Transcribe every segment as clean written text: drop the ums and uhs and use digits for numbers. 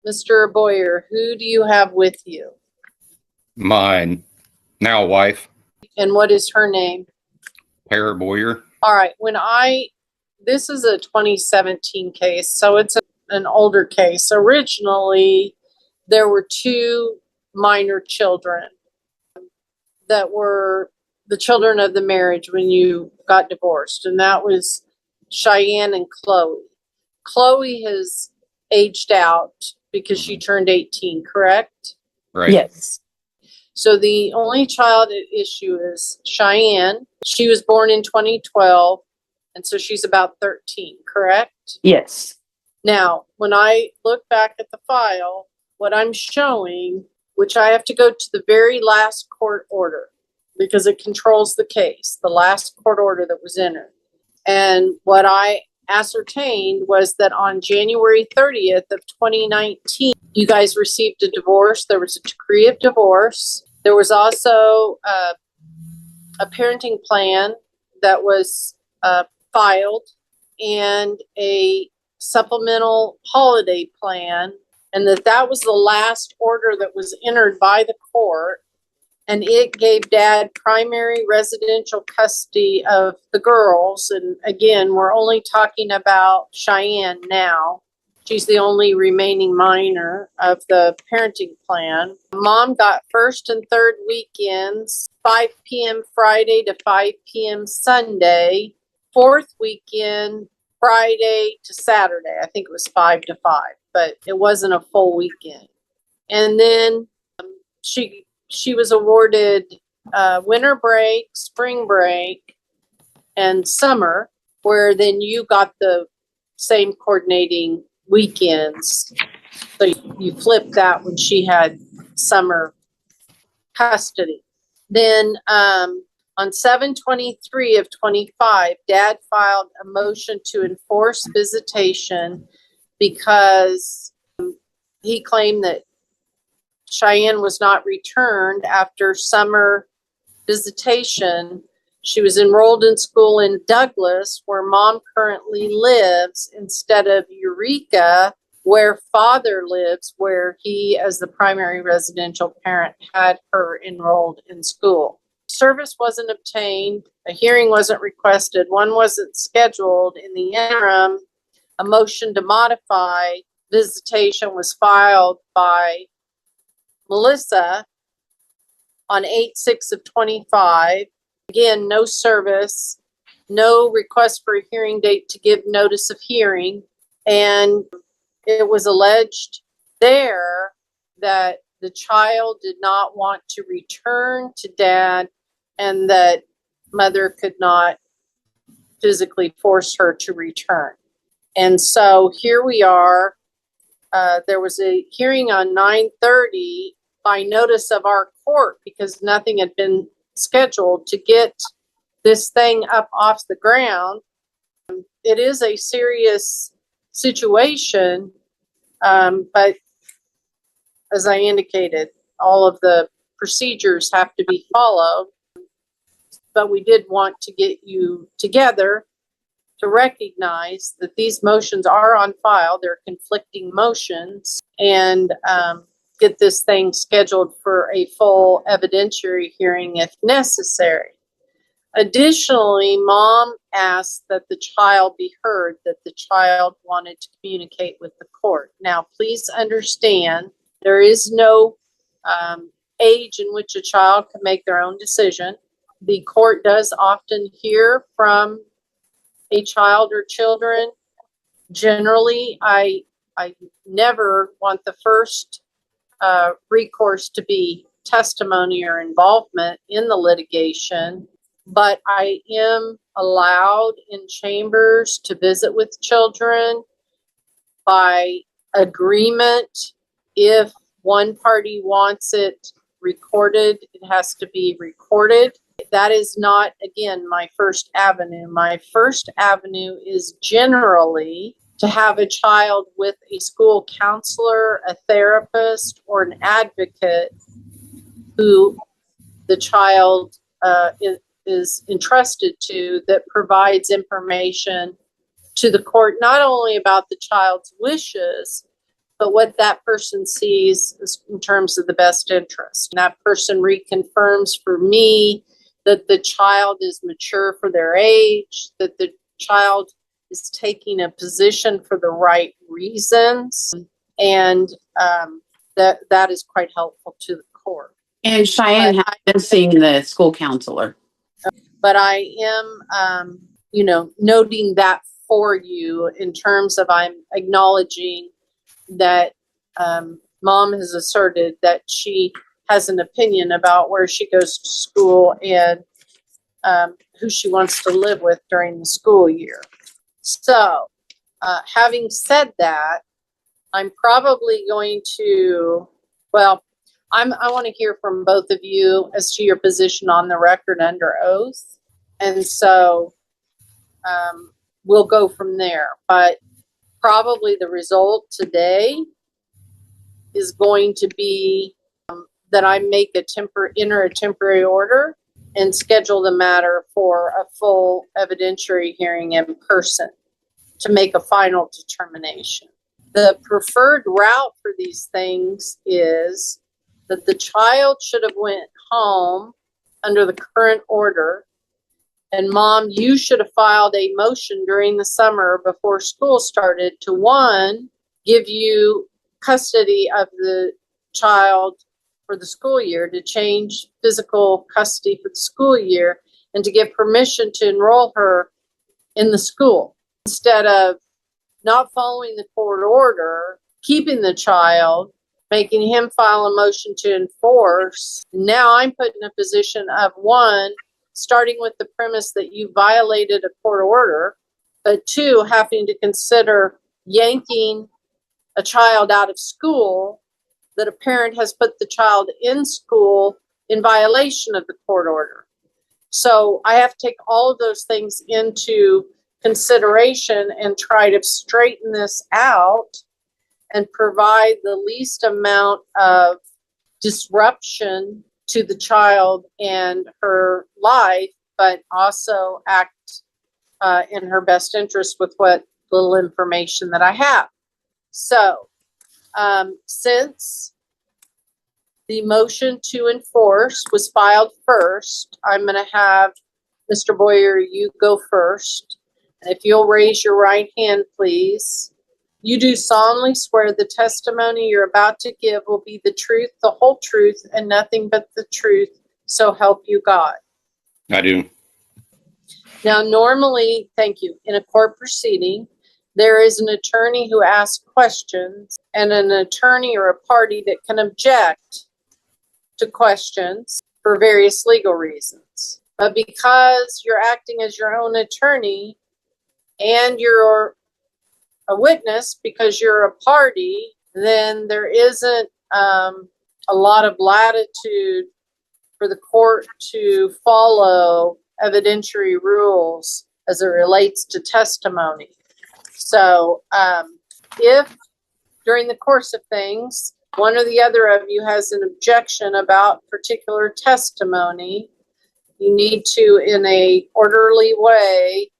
Mr. Boyer, who do you have with you? My now wife, And what is her name? Para Boyer. All right. This is a 2017 case, so it's an older case. Originally, there were two minor children that were the children of the marriage when you got divorced, and that was Cheyenne and Chloe. Chloe has aged out because she turned 18, correct? Right. Yes. So the only child at issue is Cheyenne. She was born in 2012, and so she's about 13, correct? Yes. Now, when I look back at the file, what I'm showing, which I have to go to the very last court order because it controls the case, the last court order that was entered. And what I ascertained was that on January 30th of 2019, you guys received a divorce. There was a decree of divorce. There was also a parenting plan that was filed and a supplemental holiday plan, and that was the last order that was entered by the court, and it gave Dad primary residential custody of the girls. And again, we're only talking about Cheyenne now. She's the only remaining minor of the parenting plan. Mom got first and third weekends, 5 p.m. Friday to 5 p.m. Sunday. Fourth weekend, Friday to Saturday. I think it was 5 to 5, but it wasn't a full weekend. And then she was awarded winter break, spring break, and summer, where then you got the same coordinating weekends. So you flipped that when she had summer custody. Then on 7/23 of 25, Dad filed a motion to enforce visitation because he claimed that Cheyenne was not returned after summer visitation. She was enrolled in school in Douglas, where Mom currently lives, instead of Eureka, where Father lives, where he, as the primary residential parent, had her enrolled in school. Service wasn't obtained, a hearing wasn't requested, one wasn't scheduled. In the interim, a motion to modify visitation was filed by Melissa on 8/6 of 25. Again, no service, no request for a hearing date to give notice of hearing. And it was alleged there that the child did not want to return to Dad and that Mother could not physically force her to return. And so here we are. There was a hearing on 9/30 by notice of our court because nothing had been scheduled to get this thing up off the ground. It is a serious situation, but as I indicated, all of the procedures have to be followed. But we did want to get you together to recognize that these motions are on file. They're conflicting motions, and get this thing scheduled for a full evidentiary hearing if necessary. Additionally, Mom asked that the child be heard, that the child wanted to communicate with the court. Now, please understand, there is no age in which a child can make their own decision. The court does often hear from a child or children. Generally, I never want the first recourse to be testimony or involvement in the litigation, but I am allowed in chambers to visit with children by agreement. If one party wants it recorded, it has to be recorded. That is not, again, my first avenue. My first avenue is generally to have a child with a school counselor, a therapist, or an advocate who the child is entrusted to, that provides information to the court, not only about the child's wishes, but what that person sees is in terms of the best interest. And that person reconfirms for me that the child is mature for their age, that the child is taking a position for the right reasons, and that is quite helpful to the court. And Cheyenne has been seeing the school counselor. But I am, noting that for you in terms of I'm acknowledging that mom has asserted that she has an opinion about where she goes to school and who she wants to live with during the school year. So, having said that, I'm probably going to, I want to hear from both of you as to your position on the record under oath. And so we'll go from there. But probably the result today is going to be that I make enter a temporary order and schedule the matter for a full evidentiary hearing in person to make a final determination. The preferred route for these things is that the child should have went home under the current order, and mom, you should have filed a motion during the summer before school started to, one, give you custody of the child for the school year, to change physical custody for the school year, and to give permission to enroll her in the school instead of not following the court order, keeping the child, making him file a motion to enforce. Now I'm put in a position of, one, starting with the premise that you violated a court order, but two, having to consider yanking a child out of school that a parent has put the child in school in violation of the court order. So I have to take all of those things into consideration and try to straighten this out and provide the least amount of disruption to the child and her life, but also act in her best interest with what little information that I have. So, since the motion to enforce was filed first, I'm going to have Mr. Boyer, you go first. And if you'll raise your right hand, please. You do solemnly swear the testimony you're about to give will be the truth, the whole truth, and nothing but the truth, so help you God. I do. Now, normally, thank you, in a court proceeding, there is an attorney who asks questions and an attorney or a party that can object to questions for various legal reasons. But because you're acting as your own attorney and you're a witness because you're a party, then there isn't a lot of latitude for the court to follow evidentiary rules as it relates to testimony. So if during the course of things, one or the other of you has an objection about particular testimony, you need to, in a orderly way,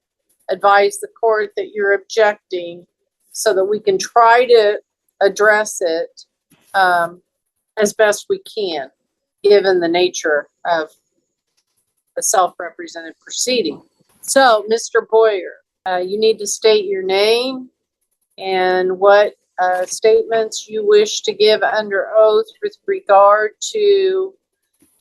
advise the court that you're objecting so that we can try to address it as best we can, given the nature of the self-represented proceeding. So, Mr. Boyer, you need to state your name and what statements you wish to give under oath with regard to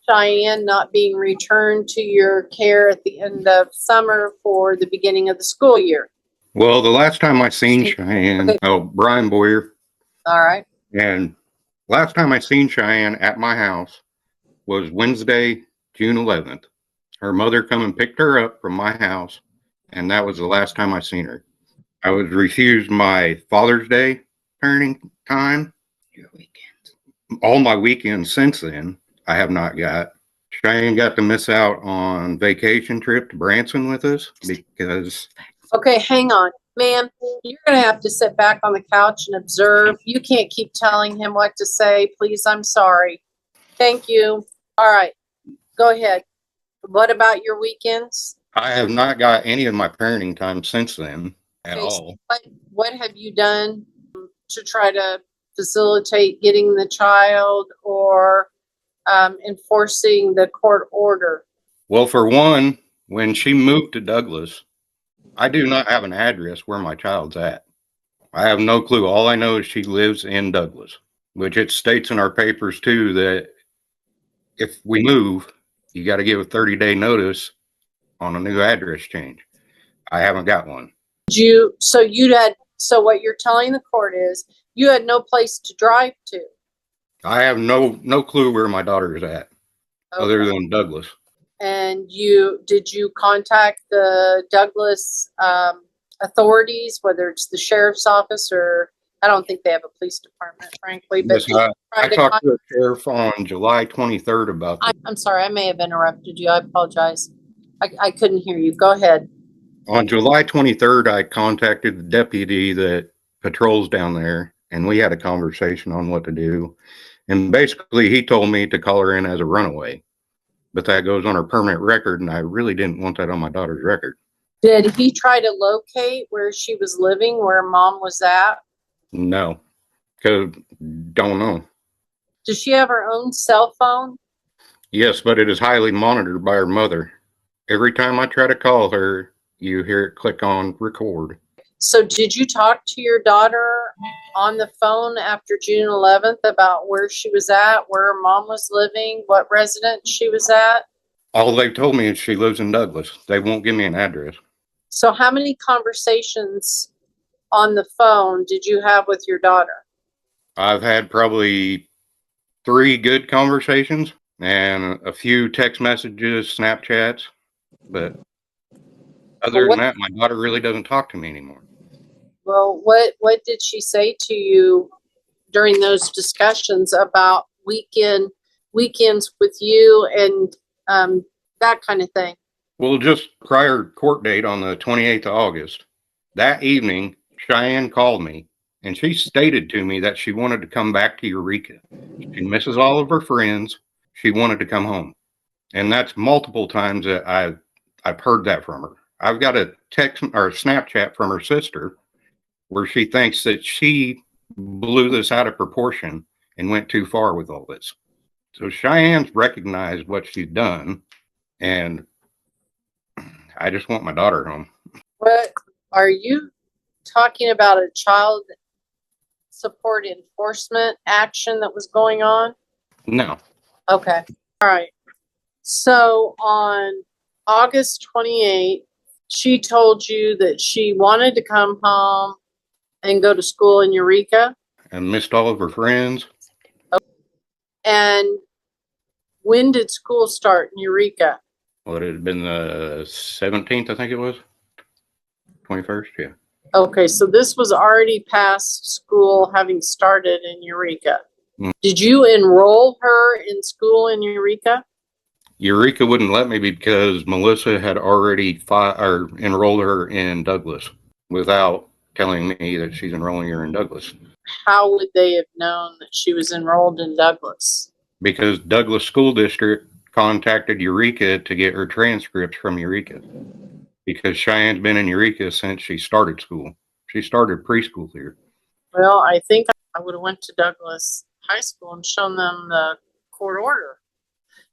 Cheyenne not being returned to your care at the end of summer for the beginning of the school year. Well, the last time I seen Cheyenne, Okay. Brian Boyer, All right. and last time I seen Cheyenne at my house was Wednesday, June 11th. Her mother come and picked her up from my house, and that was the last time I seen her. I was refused my Father's Day turning time. Your weekend. All my weekends since then, I have not got. Cheyenne got to miss out on vacation trip to Branson with us because... Okay, hang on. Ma'am, you're going to have to sit back on the couch and observe. You can't keep telling him what to say. Please, I'm sorry. Thank you. All right, go ahead. What about your weekends? I have not got any of my parenting time since then at Okay, all. so what have you done to try to facilitate getting the child or enforcing the court order? Well, for one, when she moved to Douglas, I do not have an address where my child's at. I have no clue. All I know is she lives in Douglas, which it states in our papers too that if we move, you got to give a 30-day notice on a new address change. I haven't got one. So what you're telling the court is you had no place to drive to. I have no clue where my daughter is at other Okay. than Douglas. And did you contact the Douglas authorities, whether it's the sheriff's office or I don't think they have a police department, frankly. But Yes, I talked to the sheriff on July 23rd about this. I'm sorry, I may have interrupted you. I apologize. I couldn't hear you. Go ahead. On July 23rd, I contacted the deputy that patrols down there, and we had a conversation on what to do. And basically, he told me to call her in as a runaway. But that goes on her permanent record, and I really didn't want that on my daughter's record. Did he try to locate where she was living, where mom was at? No, because don't know. Does she have her own cell phone? Yes, but it is highly monitored by her mother. Every time I try to call her, you hear it click on record. So did you talk to your daughter on the phone after June 11th about where she was at, where her mom was living, what residence she was at? All they've told me is she lives in Douglas. They won't give me an address. So how many conversations on the phone did you have with your daughter? I've had probably 3 good conversations and a few text messages, Snapchats, but other than that, my daughter really doesn't talk to me anymore. Well, what did she say to you during those discussions about weekends with you and that kind of thing? Well, just prior court date on the 28th of August, that evening, Cheyenne called me and she stated to me that she wanted to come back to Eureka. She misses all of her friends. She wanted to come home. And that's multiple times that I've heard that from her. I've got a text or a Snapchat from her sister where she thinks that she blew this out of proportion and went too far with all this. So Cheyenne's recognized what she's done, and I just want my daughter home. What are you talking about? A child support enforcement action that was going on? No. Okay. All right. So on August 28th, she told you that she wanted to come home and go to school in Eureka. And missed all of her friends. And when did school start in Eureka? Well, it had been the 17th, I think it was. 21st, yeah. Okay, so this was already past school having started in Eureka. Mm. Did you enroll her in school in Eureka? Eureka wouldn't let me because Melissa had already enrolled her in Douglas without telling me that she's enrolling her in Douglas. How would they have known that she was enrolled in Douglas? Because Douglas School District contacted Eureka to get her transcripts from Eureka. Because Cheyenne's been in Eureka since she started school. She started preschool here. Well, I think I would have went to Douglas High School and shown them the court order.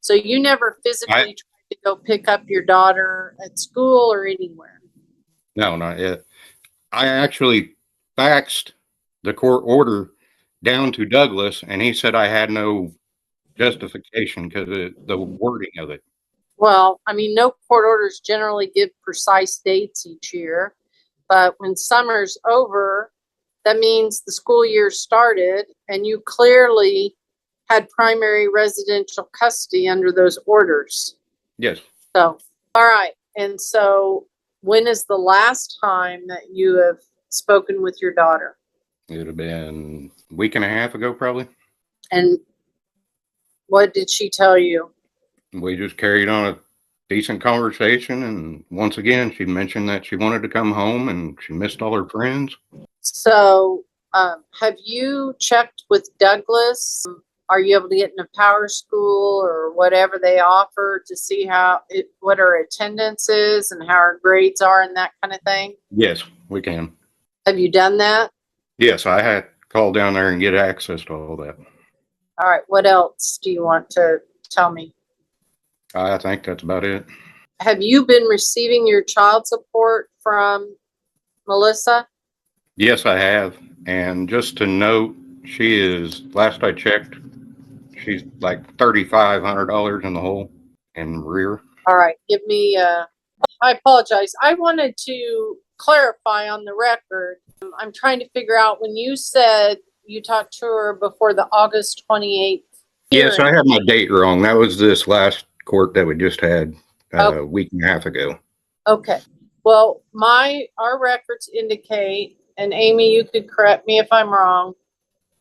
So you never physically tried to go pick up your daughter at school or anywhere? No, not yet. I actually faxed the court order down to Douglas, and he said I had no justification because of the wording of it. Well, I mean, no court orders generally give precise dates each year, but when summer's over, that means the school year started and you clearly had primary residential custody under those orders. Yes. So, all right. And so when is the last time that you have spoken with your daughter? It would have been a week and a half ago, probably. And what did she tell you? We just carried on a decent conversation. And once again, she mentioned that she wanted to come home and she missed all her friends. So, have you checked with Douglas? Are you able to get into Power School or whatever they offer to see what her attendance is and how her grades are and that kind of thing? Yes, we can. Have you done that? Yes, I had call down there and get access to all that. All right, what else do you want to tell me? I think that's about it. Have you been receiving your child support from Melissa? Yes, I have. And just to note, she is, last I checked, she's like $3,500 in the hole in rear. All right, give me, I apologize. I wanted to clarify on the record. I'm trying to figure out when you said you talked to her before the August 28th Yes, I hearing. had my date wrong. That was this last court that we just had a week and a half ago. Okay, well, our records indicate, and Amy, you could correct me if I'm wrong,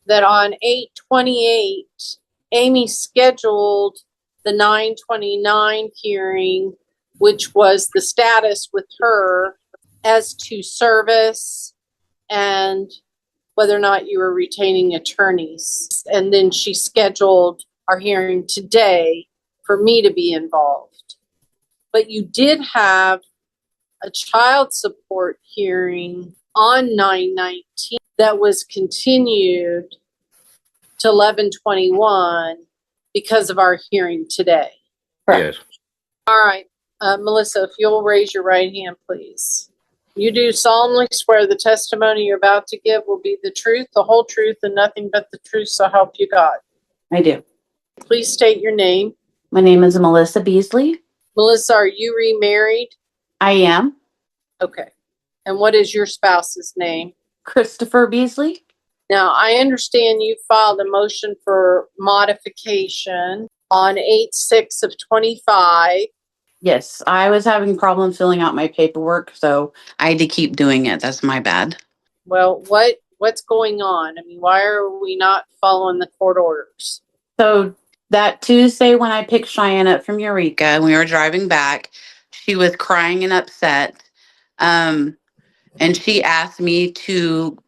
that on 8/28, Amy scheduled the 9/29 hearing, which was the status with her as to service and whether or not you were retaining attorneys. And then she scheduled our hearing today for me to be involved. But you did have a child support hearing on 9/19 that was continued to 11/21 because of our hearing today. Yes. All right, Melissa, if you'll raise your right hand, please. You do solemnly swear the testimony you're about to give will be the truth, the whole truth, and nothing but the truth, so help you God. I do. Please state your name. My name is Melissa Beasley. Melissa, are you remarried? I am. Okay. And what is your spouse's name? Christopher Beasley. Now, I understand you filed a motion for modification on 8/6 of 25. Yes, I was having problems filling out my paperwork, so I had to keep doing it. That's my bad. Well, what's going on? I mean, why are we not following the court orders? So that Tuesday when I picked Cheyenne up from Eureka and we were driving back, she was crying and upset. And she asked me to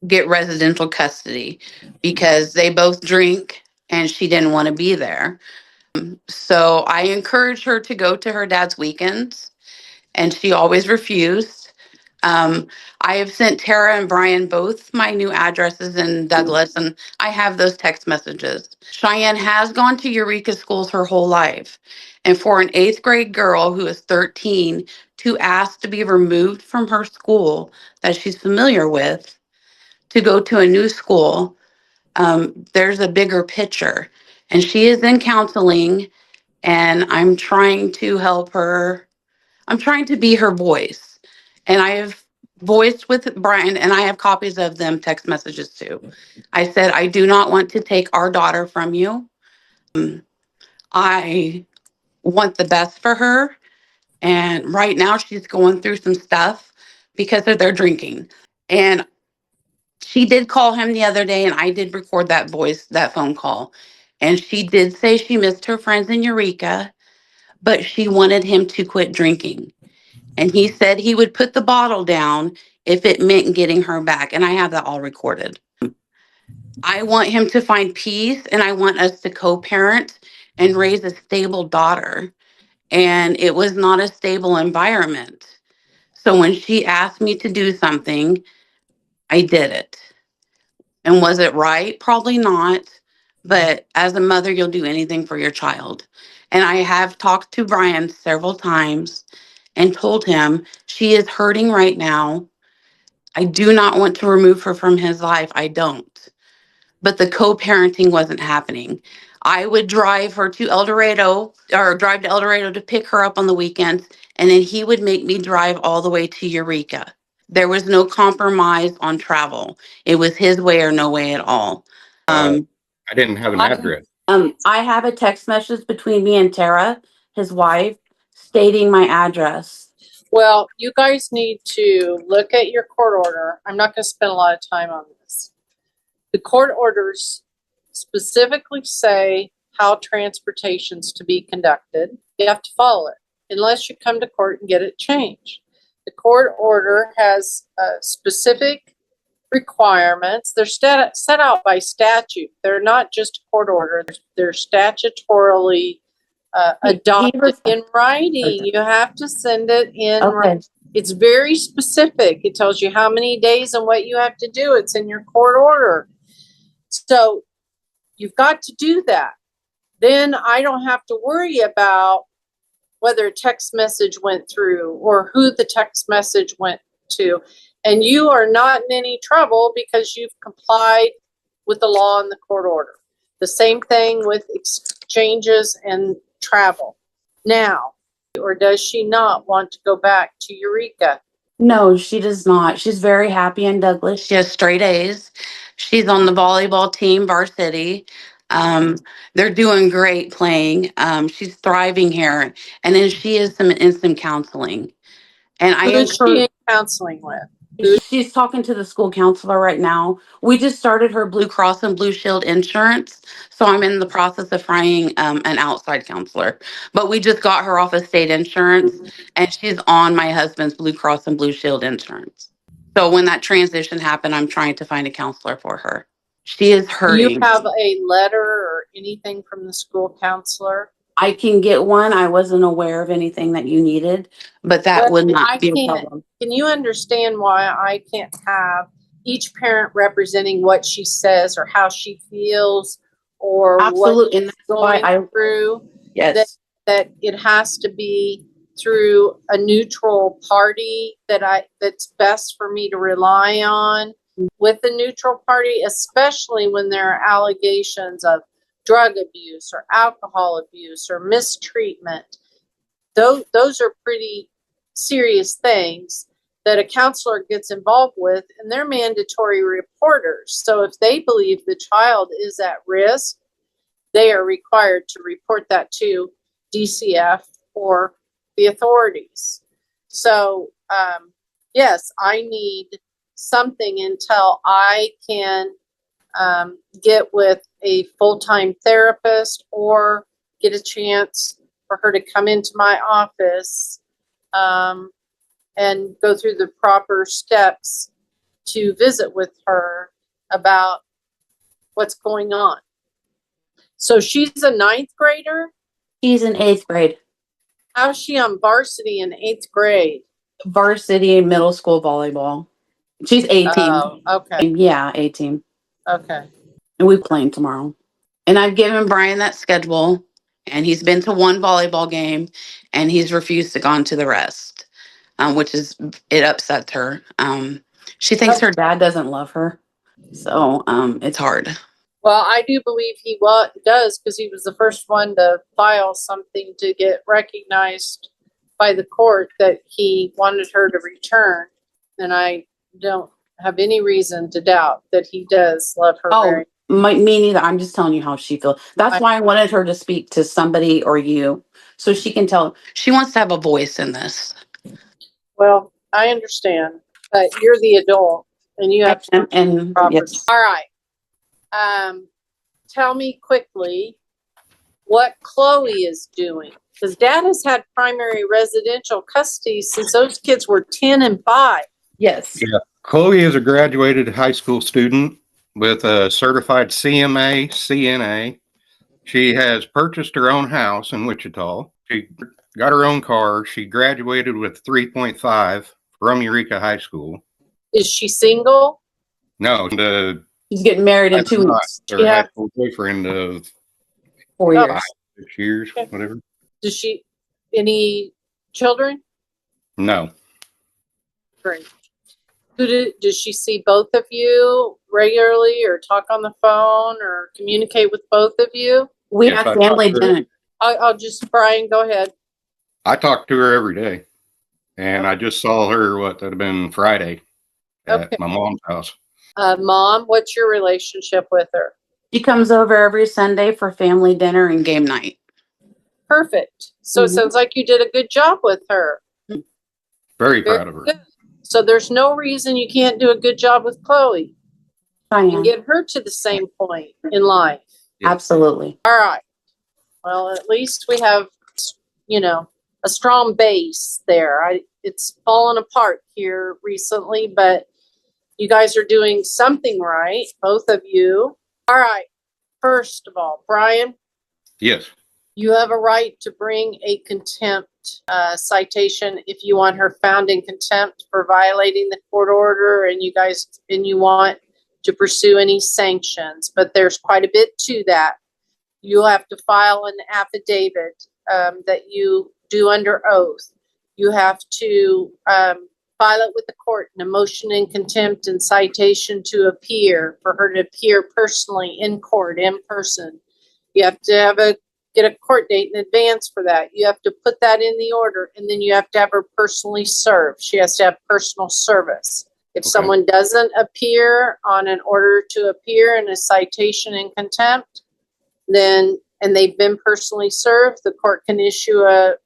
get residential custody because they both drink and she didn't want to be there. So I encouraged her to go to her dad's weekends and she always refused. I have sent Tara and Brian both my new addresses in Douglas, and I have those text messages. Cheyenne has gone to Eureka schools her whole life. And for an 8th grade girl who is 13 to ask to be removed from her school that she's familiar with to go to a new school, there's a bigger picture. And she is in counseling, and I'm trying to help her. I'm trying to be her voice. And I have voiced with Brian, and I have copies of them text messages too. I said, I do not want to take our daughter from you. I want the best for her. And right now she's going through some stuff because of their drinking. And she did call him the other day, and I did record that phone call. And she did say she missed her friends in Eureka, but she wanted him to quit drinking. And he said he would put the bottle down if it meant getting her back. And I have that all recorded. I want him to find peace, and I want us to co-parent and raise a stable daughter. And it was not a stable environment. So when she asked me to do something, I did it. And was it right? Probably not. But as a mother, you'll do anything for your child. And I have talked to Brian several times and told him she is hurting right now. I do not want to remove her from his life. I don't. But the co-parenting wasn't happening. I would drive her to El Dorado or drive to El Dorado to pick her up on the weekends. And then he would make me drive all the way to Eureka. There was no compromise on travel. It was his way or no way at all. I didn't have an address. I have a text message between me and Tara, his wife, stating my address. Well, you guys need to look at your court order. I'm not going to spend a lot of time on this. The court orders specifically say how transportation's to be conducted. You have to follow it unless you come to court and get it changed. The court order has specific requirements. They're set out by statute. They're not just court order. They're statutorily adopted in writing. You have to send it in Okay. writing. It's very specific. It tells you how many days and what you have to do. It's in your court order. So you've got to do that. Then I don't have to worry about whether a text message went through or who the text message went to. And you are not in any trouble because you've complied with the law and the court order. The same thing with exchanges and travel. Now, or does she not want to go back to Eureka? No, she does not. She's very happy in Douglas. She has straight A's. She's on the volleyball team, varsity. They're doing great playing. She's thriving here. And then she is in some counseling. And I Who is she encourage, in counseling with? she's talking to the school counselor right now. We just started her Blue Cross and Blue Shield insurance. So I'm in the process of finding an outside counselor. But we just got her off of state insurance and she's on my husband's Blue Cross and Blue Shield insurance. So when that transition happened, I'm trying to find a counselor for her. She is Do you hurting. have a letter or anything from the school counselor? I can get one. I wasn't aware of anything that you needed, but that would I not be a can't. problem. Can you understand why I can't have each parent representing what she says or how she feels or Absolutely. what And she's that's why going through? yes. That it has to be through a neutral party that's best for me to rely on with a neutral party, especially when there are allegations of drug abuse or alcohol abuse or mistreatment. Those are pretty serious things that a counselor gets involved with, and they're mandatory reporters. So if they believe the child is at risk, they are required to report that to DCF or the authorities. So, yes, I need something until I can get with a full-time therapist or get a chance for her to come into my office and go through the proper steps to visit with her about what's going on. So she's a ninth grader? He's in 8th grade. How's she on varsity in 8th grade? Varsity middle school volleyball. She's 18. Oh, okay. Yeah, 18. Okay. And we playing tomorrow. And I've given Brian that schedule, and he's been to one volleyball game, and he's refused to go on to the rest, which is, it upsets her. She thinks her dad doesn't love her. So it's hard. Well, I do believe he does because he was the first one to file something to get recognized by the court that he wanted her to return. And I don't have any reason to doubt that he does love her very me neither. I'm just telling you how she feels. That's why I wanted her to speak to somebody or you so she can tell. She wants to have a voice in this. well. I understand, but you're the adult and you have to And yes. All right. Tell me quickly what Chloe is doing, because Dad has had primary residential custody since those kids were 10 and 5. Yes. Yeah. Chloe is a graduated high school student with a certified CMA, CNA. She has purchased her own house in Wichita. She got her own car. She graduated with 3.5 from Eureka High School. Is she single? No, He's getting married in 2 weeks. her Yeah. high school boyfriend of 4 years. 6 years, whatever. Does she, any children? No. Great. Does she see both of you regularly or talk on the phone or communicate with both of you? We Yes, have I family talked to her. dinner. I'll just, Brian, go ahead. I talk to her every day. And I just saw her, that'd have been Friday at my mom's house. Mom, what's your relationship with her? She comes over every Sunday for family dinner and game night. Perfect. So it sounds like you did a good job with her. Very proud of her. Good. So there's no reason you can't do a good job with Chloe and get her to the same point in life. Yeah. Absolutely. All right. Well, at least we have, a strong base there. It's fallen apart here recently, but you guys are doing something right, both of you. All right. First of all, Brian. Yes. You have a right to bring a contempt citation if you want her found in contempt for violating the court order and you want to pursue any sanctions. But there's quite a bit to that. You'll have to file an affidavit that you do under oath. You have to file it with the court in a motion in contempt and citation to appear, for her to appear personally in court, in person. You have to get a court date in advance for that. You have to put that in the order, and then you have to have her personally served. She has to have personal service. If someone doesn't appear on an order to appear in a citation in contempt, then, and they've been personally served, the court can issue a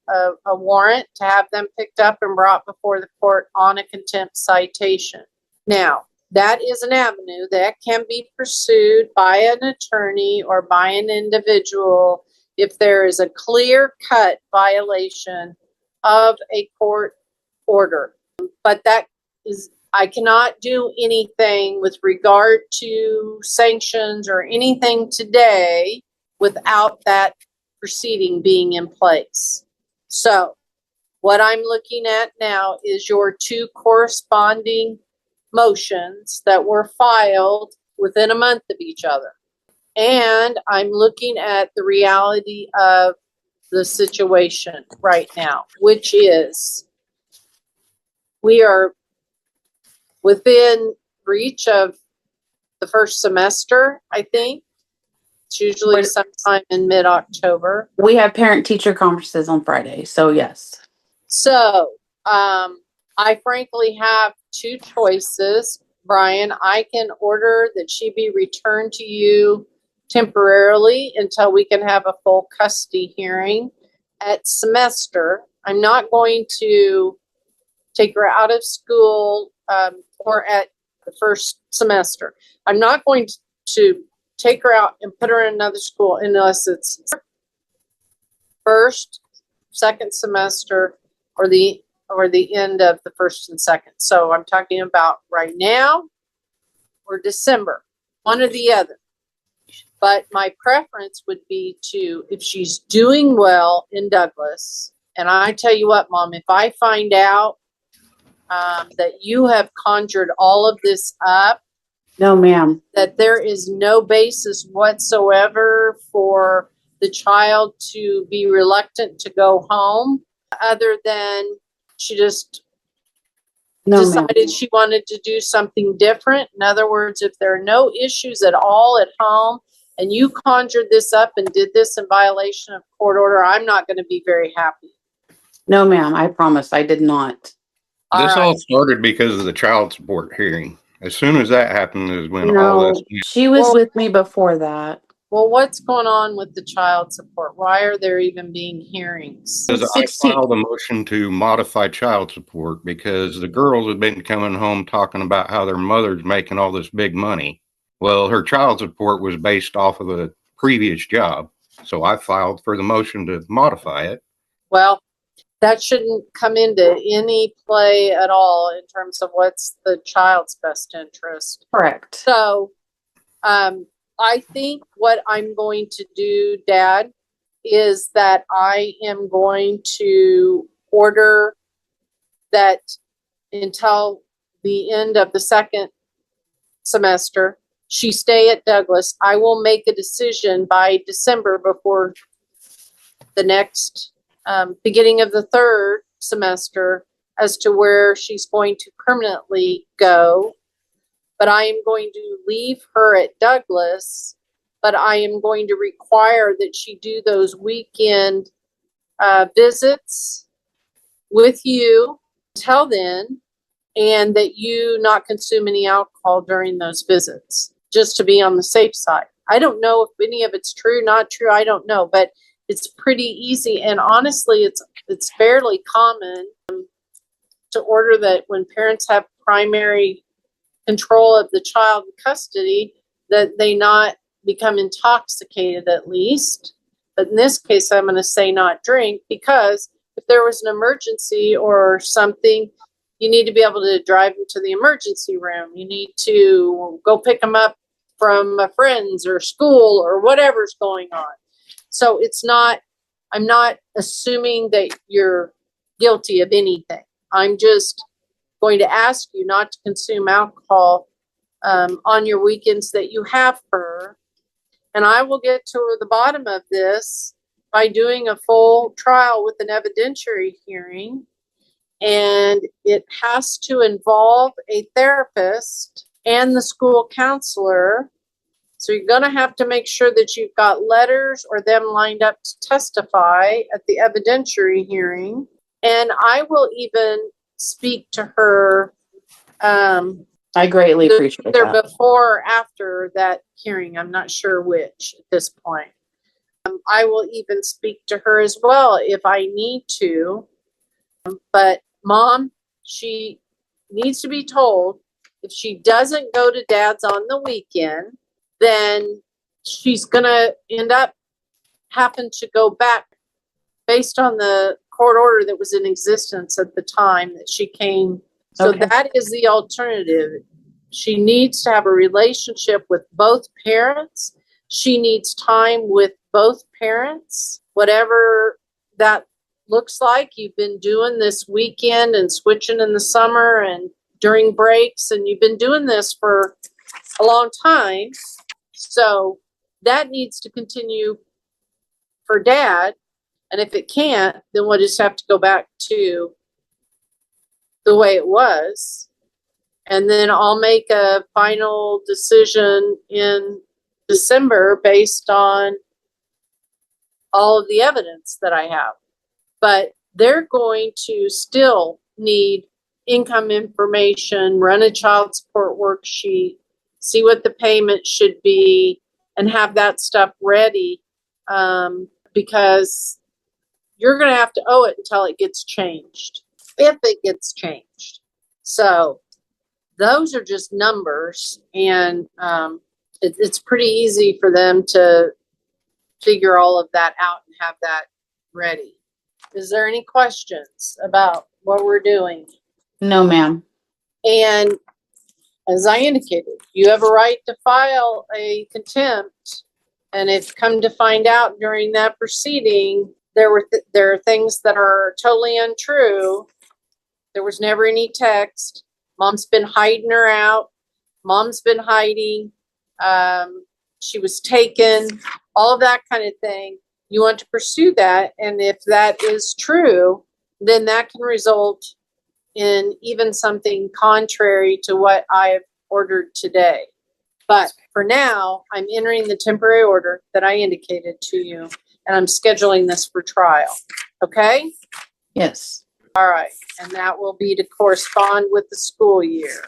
warrant to have them picked up and brought before the court on a contempt citation. Now, that is an avenue that can be pursued by an attorney or by an individual if there is a clear-cut violation of a court order. But that is, I cannot do anything with regard to sanctions or anything today without that proceeding being in place. So what I'm looking at now is your two corresponding motions that were filed within a month of each other. And I'm looking at the reality of the situation right now, which is we are within reach of the first semester, I think. It's usually sometime in mid-October. We have parent-teacher conferences on Friday, so yes. So, I frankly have two choices, Brian. I can order that she be returned to you temporarily until we can have a full custody hearing at semester. I'm not going to take her out of school or at the first semester. I'm not going to take her out and put her in another school unless it's first, second semester, or the end of the first and second. So I'm talking about right now or December, one or the other. But my preference would be to, if she's doing well in Douglas, and I tell you what, Mom, if I find out that you have conjured all of this up, No, ma'am. that there is no basis whatsoever for the child to be reluctant to go home, other than she just decided she wanted to do something different. In other words, if there are no issues at all at home and you conjured this up and did this in violation of court order, I'm not going to be very happy. No, ma'am. I promise I did not. This All all right. started because of the child support hearing. As soon as that happened is when all No, this. she was Well- with me before that. Well, what's going on with the child support? Why are there even being hearings? Because I 16. filed a motion to modify child support because the girls have been coming home talking about how their mother's making all this big money. Well, her child support was based off of a previous job. So I filed for the motion to modify it. Well, that shouldn't come into any play at all in terms of what's the child's best interest. Correct. So, I think what I'm going to do, Dad, is that I am going to order that until the end of the second semester, she stay at Douglas. I will make a decision by December before the next beginning of the third semester as to where she's going to permanently go. But I am going to leave her at Douglas, but I am going to require that she do those weekend visits with you till then, and that you not consume any alcohol during those visits, just to be on the safe side. I don't know if any of it's true, not true, I don't know, but it's pretty easy. And honestly, it's fairly common to order that when parents have primary control of the child in custody, that they not become intoxicated at least. But in this case, I'm going to say not drink, because if there was an emergency or something, you need to be able to drive them to the emergency room. You need to go pick them up from friends or school or whatever's going on. So it's not I'm not assuming that you're guilty of anything. I'm just going to ask you not to consume alcohol on your weekends that you have her. And I will get to the bottom of this by doing a full trial with an evidentiary hearing. And it has to involve a therapist and the school counselor. So you're going to have to make sure that you've got letters or them lined up to testify at the evidentiary hearing. And I will even speak to her I greatly appreciate either that. before or after that hearing. I'm not sure which at this point. I will even speak to her as well if I need to. But Mom, she needs to be told if she doesn't go to Dad's on the weekend, then she's going to end up having to go back based on the court order that was in existence at the time that she came. So Okay. that is the alternative. She needs to have a relationship with both parents. She needs time with both parents, whatever that looks like. You've been doing this weekend and switching in the summer and during breaks, and you've been doing this for a long time. So that needs to continue for Dad. And if it can't, then we'll just have to go back to the way it was. And then I'll make a final decision in December based on all of the evidence that I have. But they're going to still need income information, run a child support worksheet, see what the payment should be, and have that stuff ready, because you're going to have to owe it until it gets changed, if it gets changed. So those are just numbers, and it's pretty easy for them to figure all of that out and have that ready. Is there any questions about what we're doing? No, ma'am. And as I indicated, you have a right to file a contempt. And if come to find out during that proceeding, there are things that are totally untrue. There was never any text. Mom's been hiding her out. Mom's been hiding. She was taken, all of that kind of thing. You want to pursue that. And if that is true, then that can result in even something contrary to what I have ordered today. But for now, I'm entering the temporary order that I indicated to you, and I'm scheduling this for trial. Okay? Yes. All right. And that will be to correspond with the school year.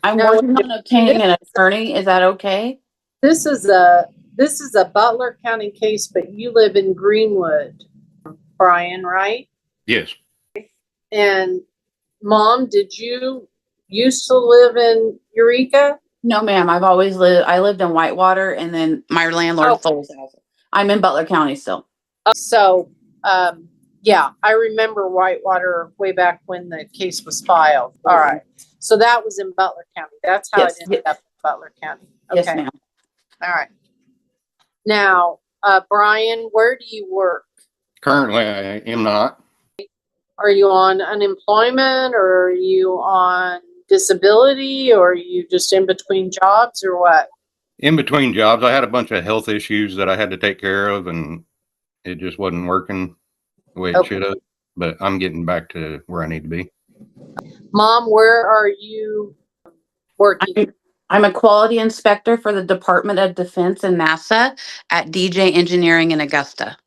I'm Now, working on obtaining an attorney. Is that okay? This is a Butler County case, but you live in Greenwood, Brian, right? Yes. And Mom, did you used to live in Eureka? No, ma'am. I lived in Whitewater, and then my landlord sold his house. I'm in Butler County still. So, yeah, I remember Whitewater way back when the case was filed. All right. So that was in Butler County. That's how Yes. it ended up in Butler County. Yes, Okay. ma'am. All right. Now, Brian, where do you work? Currently, I am not. Are you on unemployment, or are you on disability, or are you just in between jobs, or what? In between jobs, I had a bunch of health issues that I had to take care of, and it just wasn't working the way it Okay. should have. But I'm getting back to where I need to be. Mom, where are you working? I'm a quality inspector for the Department of Defense and NASA at DJ Engineering in Augusta.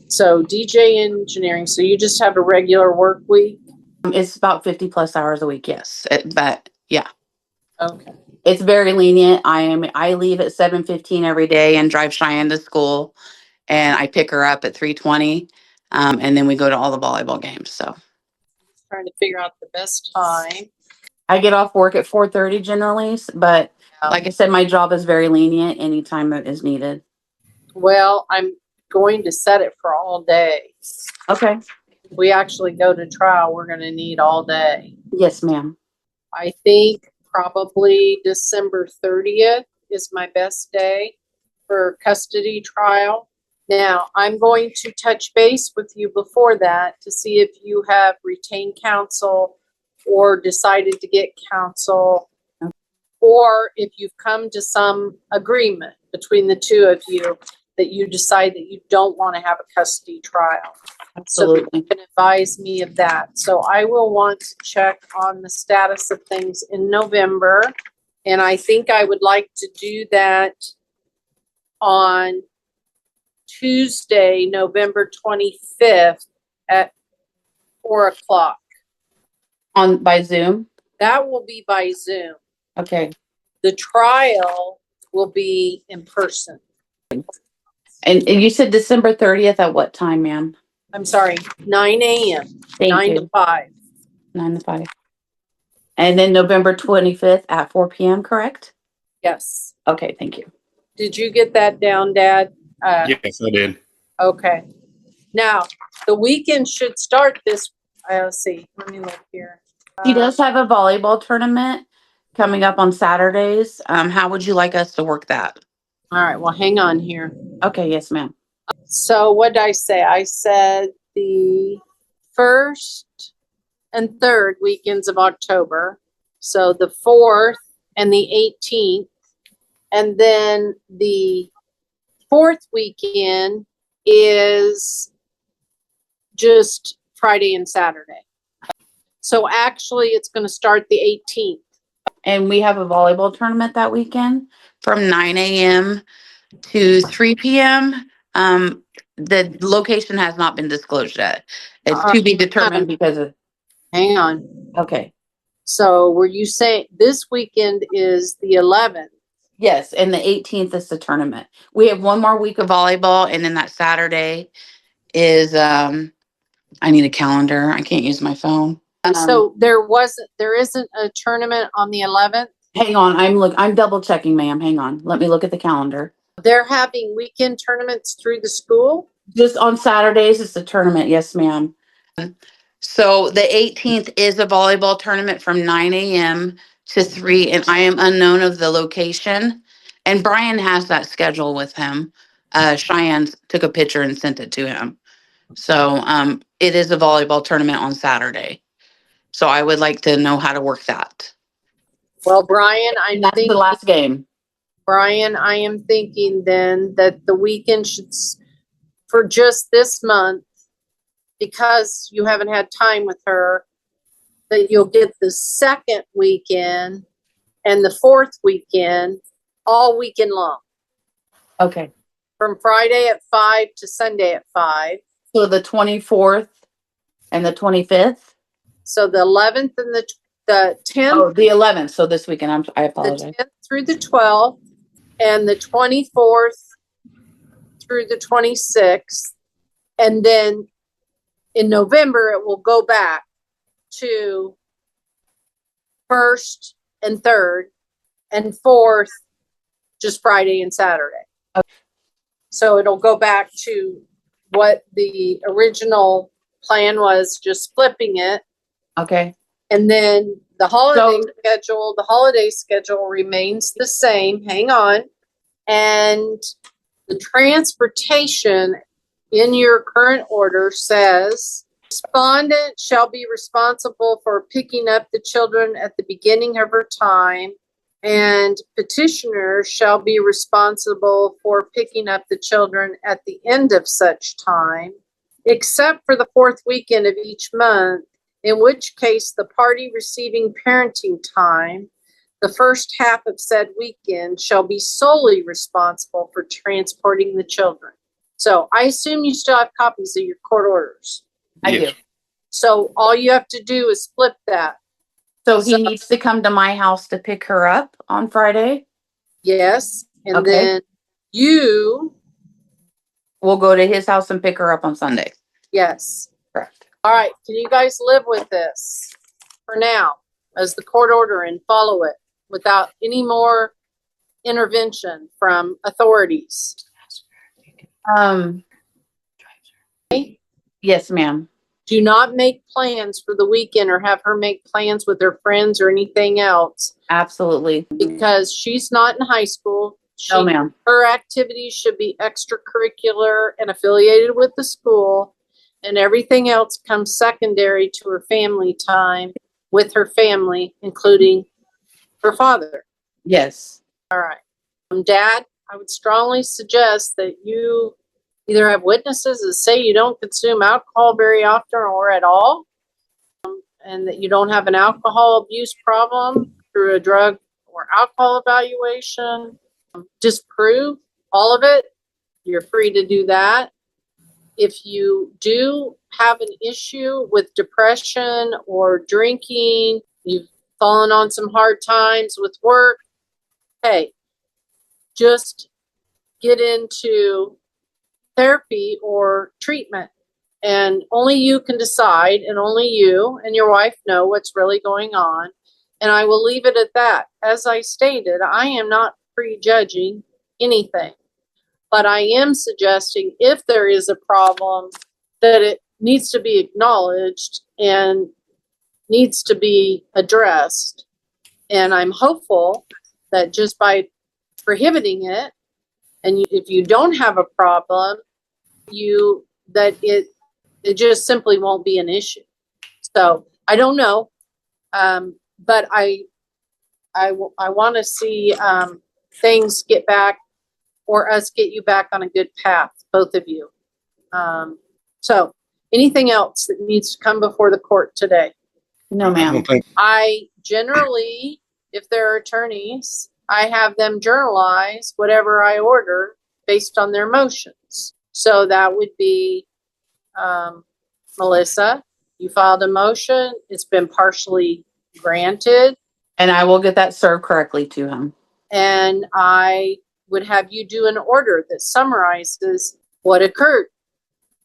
So DJ Engineering, so you just have a regular work week? It's about 50 plus hours a week, yes. But yeah, Okay. it's very lenient. I leave at 7:15 every day and drive Cheyenne to school, and I pick her up at 3:20, and then we go to all the volleyball games. So Trying to figure out the best time. I get off work at 4:30 generally, but like I said, my job is very lenient anytime it is needed. Well, I'm going to set it for all day. Okay. If we actually go to trial, we're going to need all day. Yes, ma'am. I think probably December 30th is my best day for custody trial. Now, I'm going to touch base with you before that to see if you have retained counsel or decided to get counsel, or if you've come to some agreement between the two of you that you decide that you don't want to have a custody trial. So that you Absolutely. can advise me of that. So I will want to check on the status of things in November. And I think I would like to do that on Tuesday, November 25th at 4 o'clock. By Zoom? That will be by Zoom. Okay. The trial will be in person. And you said December 30th at what time, ma'am? I'm sorry, 9 a.m., Thank 9 you. to 5. 9 to 5. And then November 25th at 4 p.m., correct? Yes. Okay, thank you. Did you get that down, Dad? Yes, I did. Okay. Now, the weekend should start this, let's see, let me look here. He does have a volleyball tournament coming up on Saturdays. How would you like us to work that? All right, well, hang on here. Okay, yes, ma'am. So what did I say? I said the first and third weekends of October. So the 4th and the 18th. And then the 4th weekend is just Friday and Saturday. So actually it's going to start the 18th. And we have a volleyball tournament that weekend from 9 a.m. to 3 p.m. The location has not been disclosed yet. It's to be determined because of, Hang on. okay. So were you saying this weekend is the 11th? Yes, and the 18th is the tournament. We have one more week of volleyball, and then that Saturday is I need a calendar. I can't use my phone. So there isn't a tournament on the 11th? Hang on, I'm double checking, ma'am. Hang on. Let me look at the calendar. They're having weekend tournaments through the school? Just on Saturdays is the tournament, yes, ma'am. So the 18th is a volleyball tournament from 9 a.m. to 3, and I am unknown of the location. And Brian has that schedule with him. Cheyenne took a picture and sent it to him. So it is a volleyball tournament on Saturday. So I would like to know how to work that. Well, Brian, And that's the last game. Brian, I am thinking then that the weekend should, for just this month, because you haven't had time with her, that you'll get the second weekend and the 4th weekend all weekend long, Okay. from Friday at 5 to Sunday at 5. So the 24th and the 25th? So the 11th and the 10th. Oh, the 11th. So this weekend, I The apologize. 10th through the 12th, and the 24th through the 26th. And then in November, it will go back to 1st and 3rd, and 4th, just Friday and Saturday. Okay. So it'll go back to what the original plan was, just flipping it. Okay. And then the holiday schedule remains the same. Hang on. And the transportation in your current order says respondent shall be responsible for picking up the children at the beginning of her time, and petitioner shall be responsible for picking up the children at the end of such time, except for the 4th weekend of each month, in which case the party receiving parenting time the first half of said weekend shall be solely responsible for transporting the children. So I assume you still have copies of your court orders. I Yes. do. So all you have to do is flip that. So he needs to come to my house to pick her up on Friday. Yes. And Okay. then you, We'll go to his house and pick her up on Sunday. yes. Correct. All right. Can you guys live with this for now as the court order and follow it without any more intervention from authorities? Yes, ma'am. Do not make plans for the weekend or have her make plans with her friends or anything else, Absolutely. because she's not in high school. No, ma'am. Her activities should be extracurricular and affiliated with the school, and everything else comes secondary to her family time with her family, including her father. Yes. All right. Dad, I would strongly suggest that you either have witnesses that say you don't consume alcohol very often or at all, and that you don't have an alcohol abuse problem through a drug or alcohol evaluation. Disprove all of it. You're free to do that. If you do have an issue with depression or drinking, you've fallen on some hard times with work, hey, just get into therapy or treatment. And only you can decide, and only you and your wife know what's really going on. And I will leave it at that. As I stated, I am not prejudging anything, but I am suggesting if there is a problem, that it needs to be acknowledged and needs to be addressed. And I'm hopeful that just by prohibiting it, and if you don't have a problem, that it just simply won't be an issue. So I don't know, but I want to see things get back, or us get you back on a good path, both of you. So anything else that needs to come before the court today? No, ma'am. I generally, if there are attorneys, I have them journalize whatever I order based on their motions. So that would be, Melissa, you filed a motion. It's been partially granted. And I will get that served correctly to him. And I would have you do an order that summarizes what occurred.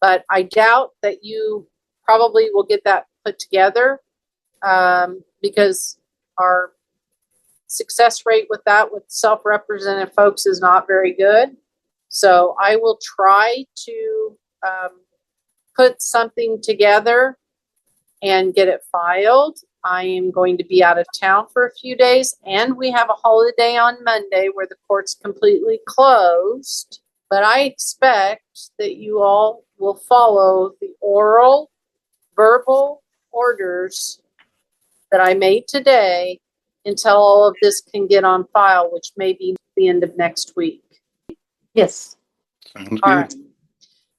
But I doubt that you probably will get that put together, because our success rate with that, with self-represented folks, is not very good. So I will try to put something together and get it filed. I am going to be out of town for a few days, and we have a holiday on Monday where the court's completely closed. But I expect that you all will follow the oral, verbal orders that I made today until all of this can get on file, which may be the end of next week. Yes. Sounds All good. right.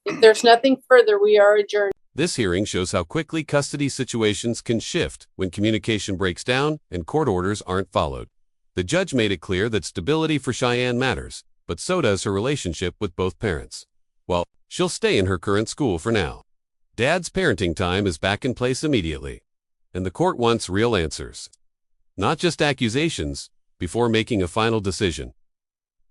If there's nothing further, we are adjourned. This hearing shows how quickly custody situations can shift when communication breaks down and court orders aren't followed. The judge made it clear that stability for Cheyenne matters, but so does her relationship with both parents. Well, she'll stay in her current school for now. Dad's parenting time is back in place immediately, and the court wants real answers, not just accusations, before making a final decision.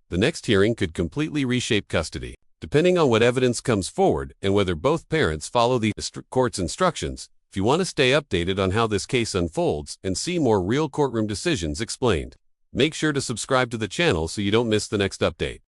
The next hearing could completely reshape custody, depending on what evidence comes forward and whether both parents follow the court's instructions. If you want to stay updated on how this case unfolds and see more real courtroom decisions explained, make sure to subscribe to the channel so you don't miss the next update.